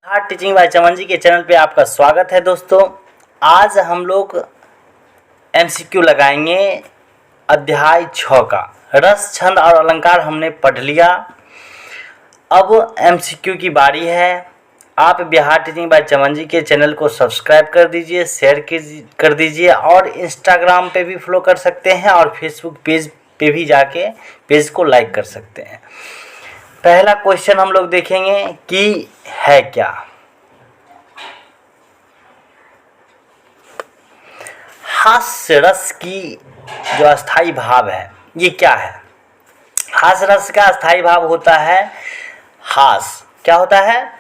Heart teaching bye चमन जी के channel पे आपका स्वागत है दोस्तों। आज हम लोग एमसीक्यू लगाएंगे अध्याय 6 का। रस, छंद और अलंकार हमने पढ़ लिया। अब एमसीक्यू की बारी है। आप बिहार टीचिंग बाय चमन जी के चैनल को सब्सक्राइब कर दीजिए, शेयर कर दीजिए और इंस्टाग्राम पे भी फॉलो कर सकते हैं और फेसबुक पेज पे भी जाके पेज को लाइक कर सकते हैं। पहला क्वेश्चन हम लोग देखेंगे कि है क्या। हास्य रस की जो अस्थाई भाव है ये क्या है? हास्य रस का अस्थाई भाव होता है हास। क्या होता है?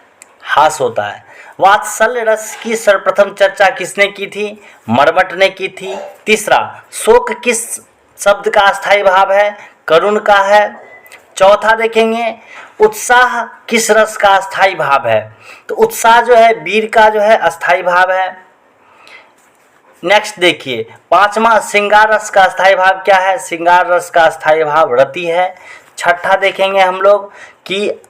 हास होता है। वात्सल्य रस की सर्वप्रथम चर्चा किसने की थी? मर्मट ने की थी। तीसरा, शोक किस शब्द का अस्थाई भाव है? करुण का है। चौथा देखेंगे, उत्साह किस रस का अस्थाई भाव है? तो उत्साह जो है वीर का जो है अस्थाई भाव है। नेक्स्ट देखिए, पांचवा, श्रृंगार रस का अस्थाई भाव क्या है? श्रृंगार रस का अस्थाई भाव रति है। छठा देखेंगे हम लोग कि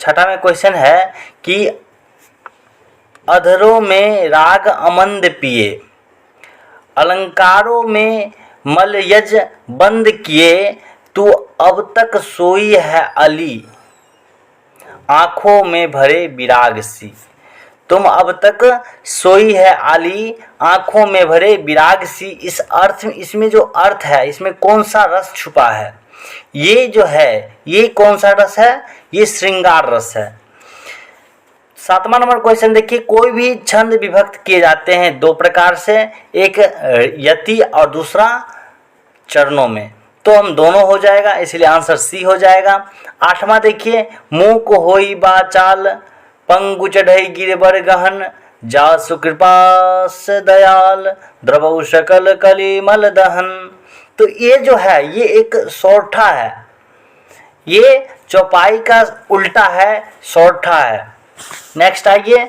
छठा में क्वेश्चन है कि अधरों में राग अमंद पिए, अलंकारों में मलयज बंद किए, तू अब तक सोई है अली, आंखों में भरे विराग सी। तुम अब तक सोई है आली, आंखों में भरे विराग सी। इस अर्थ में, इसमें जो अर्थ है, इसमें कौन सा रस छुपा है? ये जो है ये कौन सा रस है? ये श्रृंगार रस है। सातवां नंबर क्वेश्चन देखिए, कोई भी छंद विभक्त किए जाते हैं दो प्रकार से, एक यति और दूसरा चरणों में। तो हम दोनों हो जाएगा, इसलिए आंसर सी हो जाएगा। आठवां देखिए, मुँह को होई बाचाल, पंगु चढ़ई गिरबर गहन, जा सुकृपा से दयाल, द्रवौ सकल कलिमल दहन। तो ये जो है ये एक सौठा है, ये चौपाई का उल्टा है, सौठा है। नेक्स्ट आइए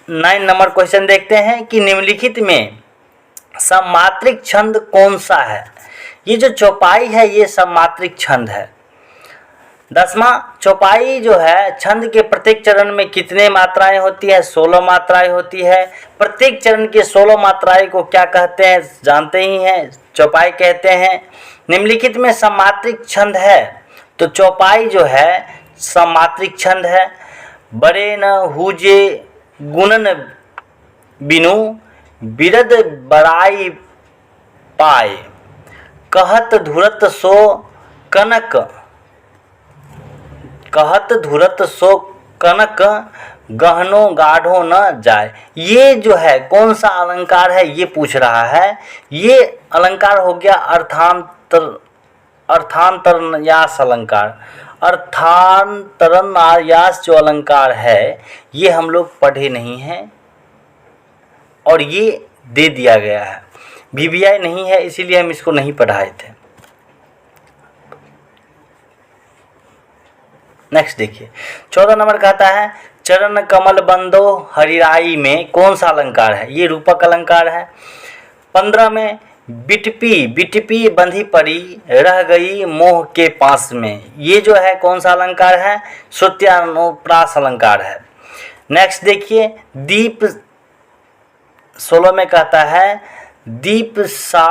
9 नंबर क्वेश्चन देखते हैं कि निम्नलिखित में सममात्रिक छंद कौन सा है? ये जो चौपाई है ये सममात्रिक छंद है। 10वां, चौपाई जो है छंद के प्रत्येक चरण में कितने मात्राएं होती है? 16 मात्राएं होती है। प्रत्येक चरण के 16 मात्राएं को क्या कहते हैं? जानते ही हैं, चौपाई कहते हैं। निम्नलिखित में सममात्रिक छंद है, तो चौपाई जो है सममात्रिक छंद है। बड़े न हुजे गुणन बिनु, बिरद बड़ाई पाए, कहत धुरत सो कनक, कहत धुरत सो कनक, गहनो गाढ़ो न जाए। ये जो है कौन सा अलंकार है ये पूछ रहा है। ये अलंकार हो गया अर्थांतरन्यास अलंकार। अर्थांतरन्यास जो अलंकार है ये हम लोग पढ़े नहीं हैं और ये दे दिया गया है। वीवीआई नहीं है इसीलिए हम इसको नहीं पढ़ाए थे। नेक्स्ट देखिए, 14 नंबर कहता है, चरण कमल बंदो हरिराई में कौन सा अलंकार है? ये रूपक अलंकार है। 15 में, बिटपी बिटपी बंधी पड़ी, रह गई मोह के पास में। ये जो है कौन सा अलंकार है? श्रुत्यानुप्रास अलंकार है। नेक्स्ट देखिए, दीप 16 में कहता है, दीप सा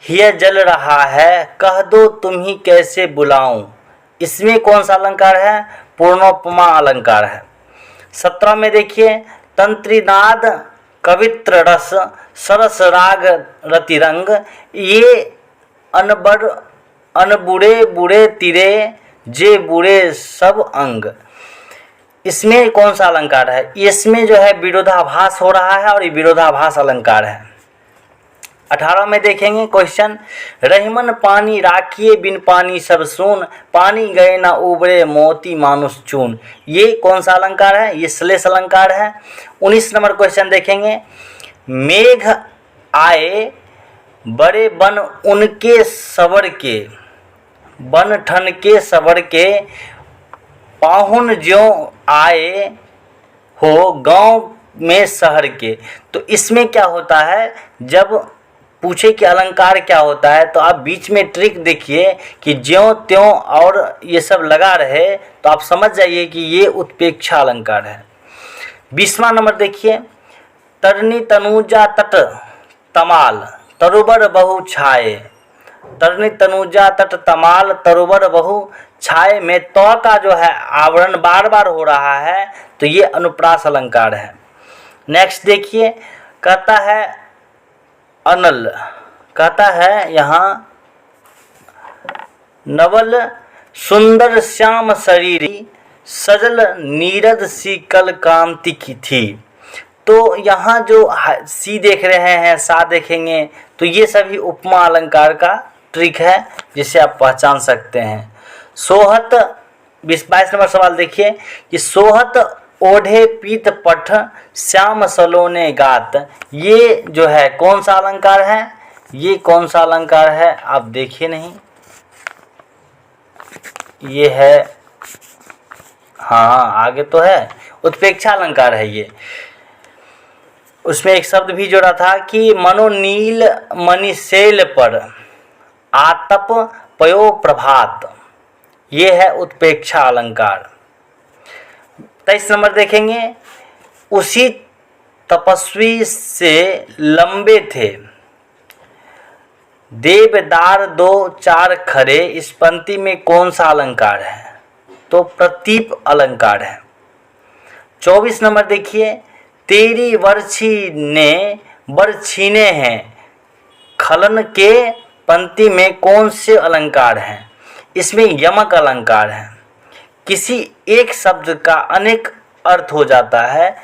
हिय जल रहा है, कह दो तुम ही कैसे बुलाऊं। इसमें कौन सा अलंकार है? पूर्णोपमा अलंकार है। 17 में देखिए, तंत्रीनाद कवित्र रस, सरस राग रतिरंग, ये अनबड़ अनबुरे बुरे तिरे, जे बुरे सब अंग। इसमें कौन सा अलंकार है? इसमें जो है विरोधाभास हो रहा है और ये विरोधाभास अलंकार है। 18 में देखेंगे क्वेश्चन, रहीमन पानी राखिए बिन पानी सब सून, पानी गए ना उबरे मोती मानुष चून। ये कौन सा अलंकार है? ये श्लेष अलंकार है। 19 नंबर क्वेश्चन देखेंगे, मेघ आए बड़े बन उनके सवर के, बन ठन के सवर के, पाहुन ज्यों आए हो गांव में शहर के। तो इसमें क्या होता है, जब पूछे कि अलंकार क्या होता है, तो आप बीच में ट्रिक देखिए कि ज्यों त्यों और ये सब लगा रहे, तो आप समझ जाइए कि ये उत्प्रेक्षा अलंकार है। 20वां नंबर देखिए, तरनी तनुजा तट तमाल तरुबर बहु छाए। तरनी तनुजा तट तमाल तरुबर बहु छाए में तो का जो है आवरण बार बार हो रहा है, तो ये अनुप्रास अलंकार है। नेक्स्ट देखिए, कहता है अनल, कहता है यहाँ नवल सुंदर श्याम शरीरी सजल नीरद सी कल कांति की थी। तो यहाँ जो सी देख रहे हैं, सा देखेंगे, तो ये सभी उपमा अलंकार का ट्रिक है जिसे आप पहचान सकते हैं। सोहत 22 नंबर सवाल देखिए कि सोहत ओढ़े पीत पठ श्याम सलोने गात, ये जो है कौन सा अलंकार है, ये कौन सा अलंकार है आप देखिए नहीं, ये है, हाँ आगे तो है, उत्प्रेक्षा अलंकार है ये। उसमें एक शब्द भी जोड़ा था कि मनोनील मणिशैल पर आतप पयो प्रभात, ये है उत्प्रेक्षा अलंकार। 23 नंबर देखेंगे, उसी तपस्वी से लंबे थे देवदार दो चार खरे, इस पंक्ति में कौन सा अलंकार है, तो प्रतीप अलंकार है। 24 नंबर देखिए, तेरी वर्षी ने बरछीने हैं, खलन के पंक्ति में कौन से अलंकार हैं, इसमें यमक अलंकार है। किसी एक शब्द का अनेक अर्थ हो जाता है,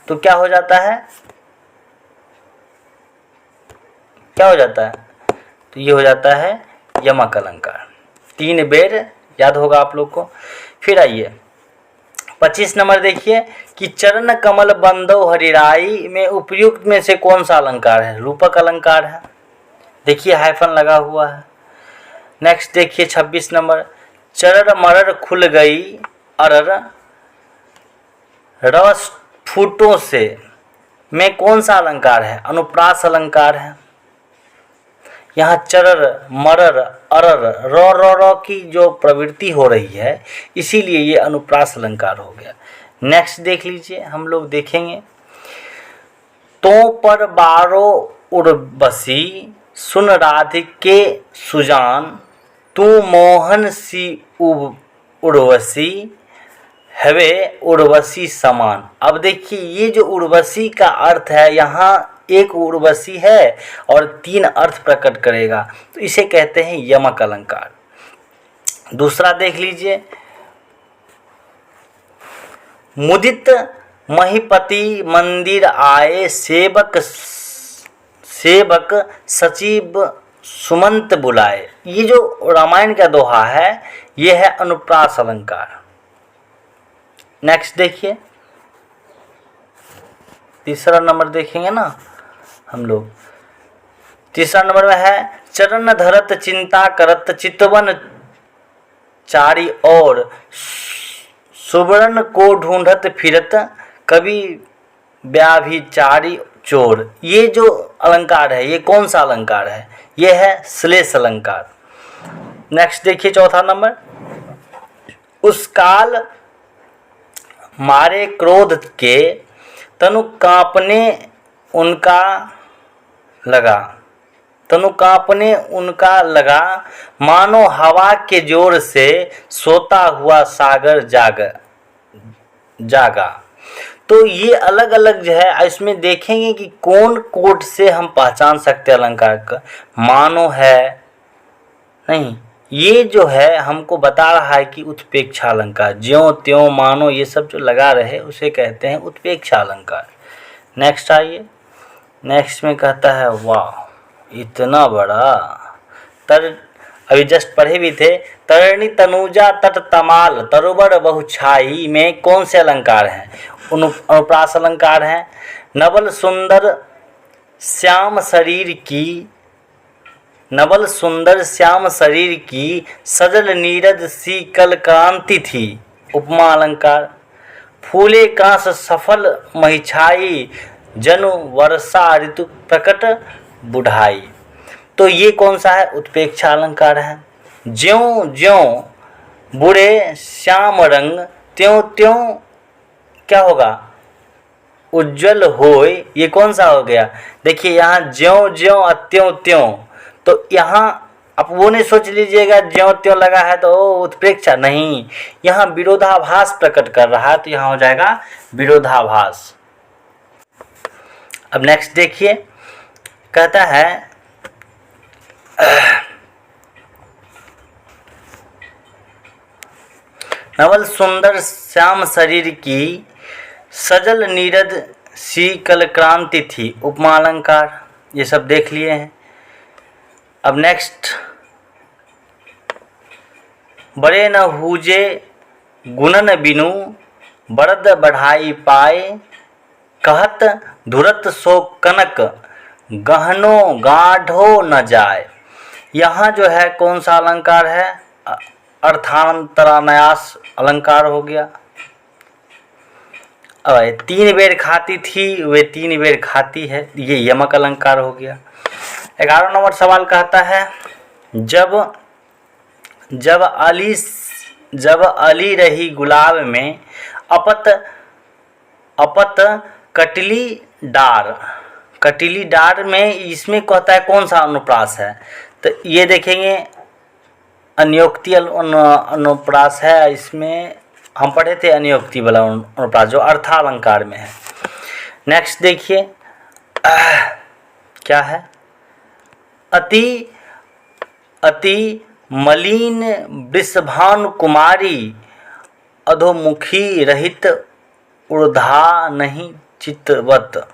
तो क्या हो जाता है, क्या हो जाता है, तो ये हो जाता है यमक अलंकार। 3 बेर याद होगा आप लोग को। फिर आइए 25 नंबर देखिए कि चरण कमल बंदो हरिराई में उपयुक्त में से कौन सा अलंकार है, रूपक अलंकार है, देखिए हाइफन लगा हुआ है। नेक्स्ट देखिए 26 नंबर, चरर मरर खुल गई अरर रस फूटों से में कौन सा अलंकार है, अनुप्रास अलंकार है। यहाँ चरर मरर अरर र की जो प्रवृत्ति हो रही है, इसीलिए ये अनुप्रास अलंकार हो गया। नेक्स्ट देख लीजिए, हम लोग देखेंगे, तो पर बारो उर्वशी सुन राधिके सुजान, तू मोहन सी उर्वशी हवे उर्वशी समान। अब देखिए ये जो उर्वशी का अर्थ है, यहाँ एक उर्वशी है और 3 अर्थ प्रकट करेगा, तो इसे कहते हैं यमक अलंकार। दूसरा देख लीजिए, मुदित महीपति मंदिर आए सेवक सचिव सुमंत बुलाए, ये जो रामायण का दोहा है, ये है अनुप्रास अलंकार। नेक्स्ट देखिए, तीसरा नंबर देखेंगे ना हम लोग, तीसरा नंबर में है, चरण धरत चिंता करत चितवन चारी और सुवर्ण को ढूंढत फिरत कभी व्याभिचारी चोर, ये जो अलंकार है, ये कौन सा अलंकार है, ये है श्लेष अलंकार। नेक्स्ट देखिए चौथा नंबर, उस काल मारे क्रोध के तनु कांपने उनका लगा, तनु कांपने उनका लगा, मानो हवा के जोर से सोता हुआ सागर जागा। तो ये अलग अलग जो है, इसमें देखेंगे कि कौन कोड से हम पहचान सकते हैं अलंकार का, मानो है नहीं, ये जो है हमको बता रहा है कि उत्प्रेक्षा अलंकार, ज्यों त्यों मानो ये सब जो लगा रहे उसे कहते हैं उत्प्रेक्षा अलंकार। नेक्स्ट आइए, नेक्स्ट में कहता है, वाह इतना बड़ा, अभी जस्ट पढ़े भी थे, तरणी तनुजा तट तमाल तरुबर बहुछाई में कौन से अलंकार हैं, अनुप्रास अलंकार हैं। नवल सुंदर श्याम शरीर की सजल नीरद सी कल कांति थी, उपमा अलंकार। फूले कांस सफल महिछाई जनु वर्षा ऋतु प्रकट बुढ़ाई, तो ये कौन सा है? उत्प्रेक्षा अलंकार है। ज्यों ज्यों बुरे श्याम रंग, त्यों त्यों क्या होगा? उज्जवल होय। ये कौन सा हो गया? देखिए यहाँ ज्यों ज्यों त्यों त्यों, तो यहाँ आप वो नहीं सोच लीजिएगा ज्यों त्यों लगा है तो उत्प्रेक्षा, नहीं, यहाँ विरोधाभास प्रकट कर रहा है, तो यहाँ हो जाएगा विरोधाभास। अब नेक्स्ट देखिए, कहता है नवल सुंदर श्याम शरीर की सजल नीरद सी कल क्रांति थी। उपमा अलंकार ये सब देख लिए हैं। अब नेक्स्ट, बड़े न हुजे गुणन बिनु बरद बढ़ाई पाए, कहत धुरत सो कनक गहनो गाढ़ो न जाए। यहाँ जो है कौन सा अलंकार है? अर्थांतरान्यास अलंकार हो गया। अब 3 बेर खाती थी वे 3 बेर खाती है, ये यमक अलंकार हो गया। 11 नंबर सवाल कहता है जब अली रही गुलाब में अपत कटिली डार में, इसमें कहता है कौन सा अनुप्रास है? तो ये देखेंगे अनियोक्ति अनुप्रास है। इसमें हम पढ़े थे अनियोक्ति वाला अनुप्रास जो अर्थालंकार में है। नेक्स्ट देखिए क्या है? अति मलिन वृषभानु कुमारी, अधोमुखी रहित ऊर्धा नहीं चितवत।